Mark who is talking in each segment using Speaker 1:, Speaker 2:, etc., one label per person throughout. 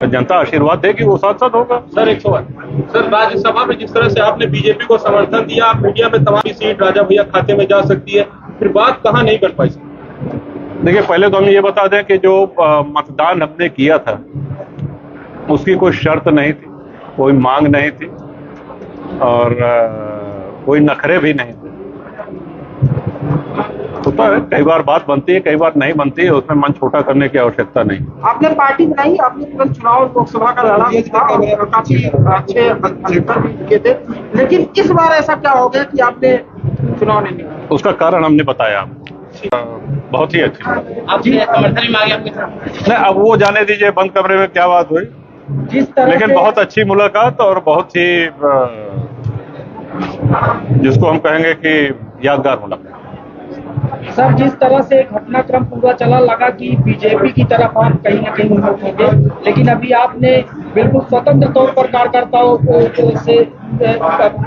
Speaker 1: जनता आशीर्वाद देगी वो सांसद होगा।
Speaker 2: सर 108 सर, राज्यसभा में जिस तरह से आपने बीजेपी को समर्थन दिया, आप मीडिया में तमाम सीट राजा भैया खाते में जा सकती है, फिर बात कहाँ नहीं बन पाई?
Speaker 1: देखिए, पहले तो हम ये बता दें कि जो मतदान हमने किया था उसकी कोई शर्त नहीं थी, कोई मांग नहीं थी और कोई नखरे भी नहीं थे। होता है, कई बार बात बनती है, कई बार नहीं बनती है, उसमें मन छोटा करने की आवश्यकता नहीं।
Speaker 3: आपने पार्टी बनाई, आपने तुरंत चुनाव लोकसभा का लड़ा था और काफी अच्छे अंतर भी किए थे, लेकिन इस बार ऐसा क्या हो गया कि आपने चुनाव नहीं निकाला?
Speaker 1: उसका कारण हमने बताया आपको। बहुत ही अच्छी बात।
Speaker 2: आप समर्थन भी मांगे आपके साथ?
Speaker 1: नहीं, अब वो जाने दीजिए बंद कमरे में क्या बात हुई,
Speaker 3: जिस तरह
Speaker 1: लेकिन बहुत अच्छी मुलाकात और बहुत ही जिसको हम कहेंगे कि यादगार मुलाकात।
Speaker 3: सर, जिस तरह से घटनाक्रम पूरा चला, लगा कि बीजेपी की तरफ आप कहीं ना कहीं होंगे, लेकिन अभी आपने बिल्कुल स्वतंत्र तौर पर कार्यकर्ताओं से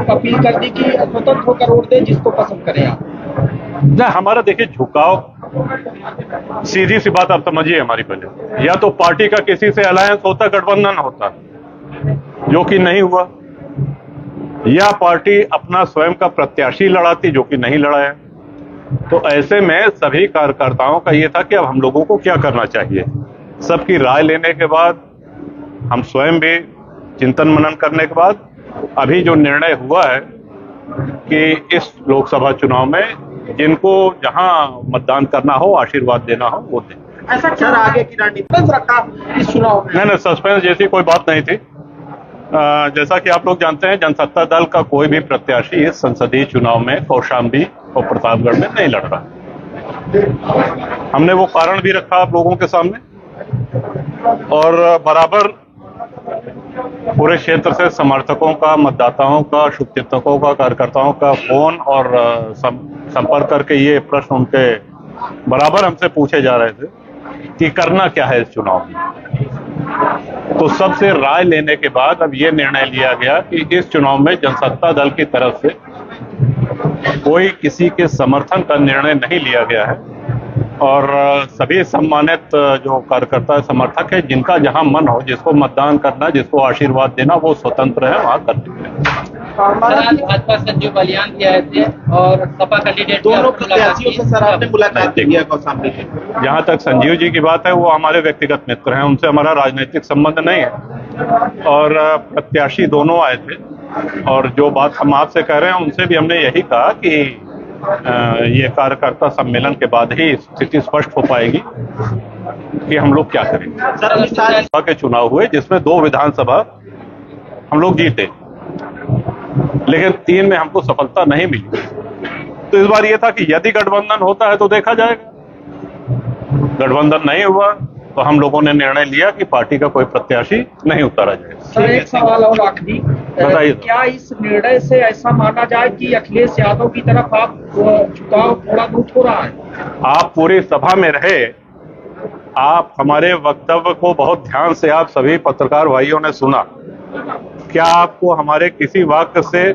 Speaker 3: अपील कर दी कि स्वतंत्र होकर वोट दें जिसको पसंद करें आप।
Speaker 1: नहीं, हमारा देखिए झुकाव, सीधी सी बात आप समझिए हमारी। पहले या तो पार्टी का किसी से अलायंस होता, गठबंधन होता, जो कि नहीं हुआ, या पार्टी अपना स्वयं का प्रत्याशी लड़ाती, जो कि नहीं लड़ाया। तो ऐसे में सभी कार्यकर्ताओं का ये था कि अब हम लोगों को क्या करना चाहिए। सबकी राय लेने के बाद, हम स्वयं भी चिंतन मनन करने के बाद अभी जो निर्णय हुआ है कि इस लोकसभा चुनाव में जिनको जहां मतदान करना हो, आशीर्वाद देना हो, वो दें।
Speaker 3: ऐसा क्या आगे की रणनीति रखा इस चुनाव में?
Speaker 1: नहीं, सस्पेंस जैसी कोई बात नहीं थी। जैसा कि आप लोग जानते हैं, जनसत्ता दल का कोई भी प्रत्याशी इस संसदीय चुनाव में कौशाम्बी और प्रतापगढ़ में नहीं लड़ रहा। हमने वो कारण भी रखा आप लोगों के सामने और बराबर पूरे क्षेत्र से समर्थकों का, मतदाताओं का, शुभचिंतकों का, कार्यकर्ताओं का फोन और संपर्क करके ये प्रश्न उनके बराबर हमसे पूछे जा रहे थे कि करना क्या है इस चुनाव में। तो सबसे राय लेने के बाद अब ये निर्णय लिया गया कि इस चुनाव में जनसत्ता दल की तरफ से कोई किसी के समर्थन का निर्णय नहीं लिया गया है और सभी सम्मानित जो कार्यकर्ता समर्थक है, जिनका जहां मन हो, जिसको मतदान करना, जिसको आशीर्वाद देना, वो स्वतंत्र है, वहां कर सकते हैं।
Speaker 2: भाजपा संजीव बलियान के आए थे और सपा कैंडिडेट
Speaker 3: दोनों प्रत्याशियों से सर आपने मुलाकात की है कौशाम्बी की?
Speaker 1: जहां तक संजीव जी की बात है, वो हमारे व्यक्तिगत मित्र हैं, उनसे हमारा राजनीतिक संबंध नहीं है और प्रत्याशी दोनों आए थे और जो बात हम आपसे कह रहे हैं उनसे भी हमने यही कहा कि ये कार्यकर्ता सम्मेलन के बाद ही स्थिति स्पष्ट हो पाएगी कि हम लोग क्या करेंगे। सर, के चुनाव हुए जिसमें 2 विधानसभा हम लोग जीते, लेकिन 3 में हमको सफलता नहीं मिली। तो इस बार ये था कि यदि गठबंधन होता है तो देखा जाएगा। गठबंधन नहीं हुआ तो हम लोगों ने निर्णय लिया कि पार्टी का कोई प्रत्याशी नहीं उतारा जाए।
Speaker 3: सर, एक सवाल और आखिरी,
Speaker 1: बताइए।
Speaker 3: क्या इस निर्णय से ऐसा माना जाए कि अखिलेश यादव की तरफ आप झुकाव थोड़ा दूर हो रहा है?
Speaker 1: आप पूरी सभा में रहे, आप हमारे वक्तव्य को बहुत ध्यान से आप सभी पत्रकार भाइयों ने सुना। क्या आपको हमारे किसी वाक्य से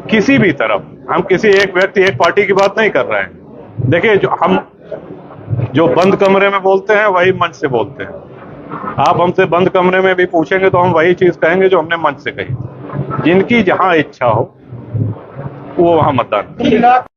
Speaker 1: किसी भी तरफ, हम किसी एक व्यक्ति, एक पार्टी की बात नहीं कर रहे हैं। देखिए, जो बंद कमरे में बोलते हैं वही मंच से बोलते हैं। आप हमसे बंद कमरे में भी पूछेंगे तो हम वही चीज कहेंगे जो हमने मंच से कही। जिनकी जहां इच्छा हो वो वहां मतदान।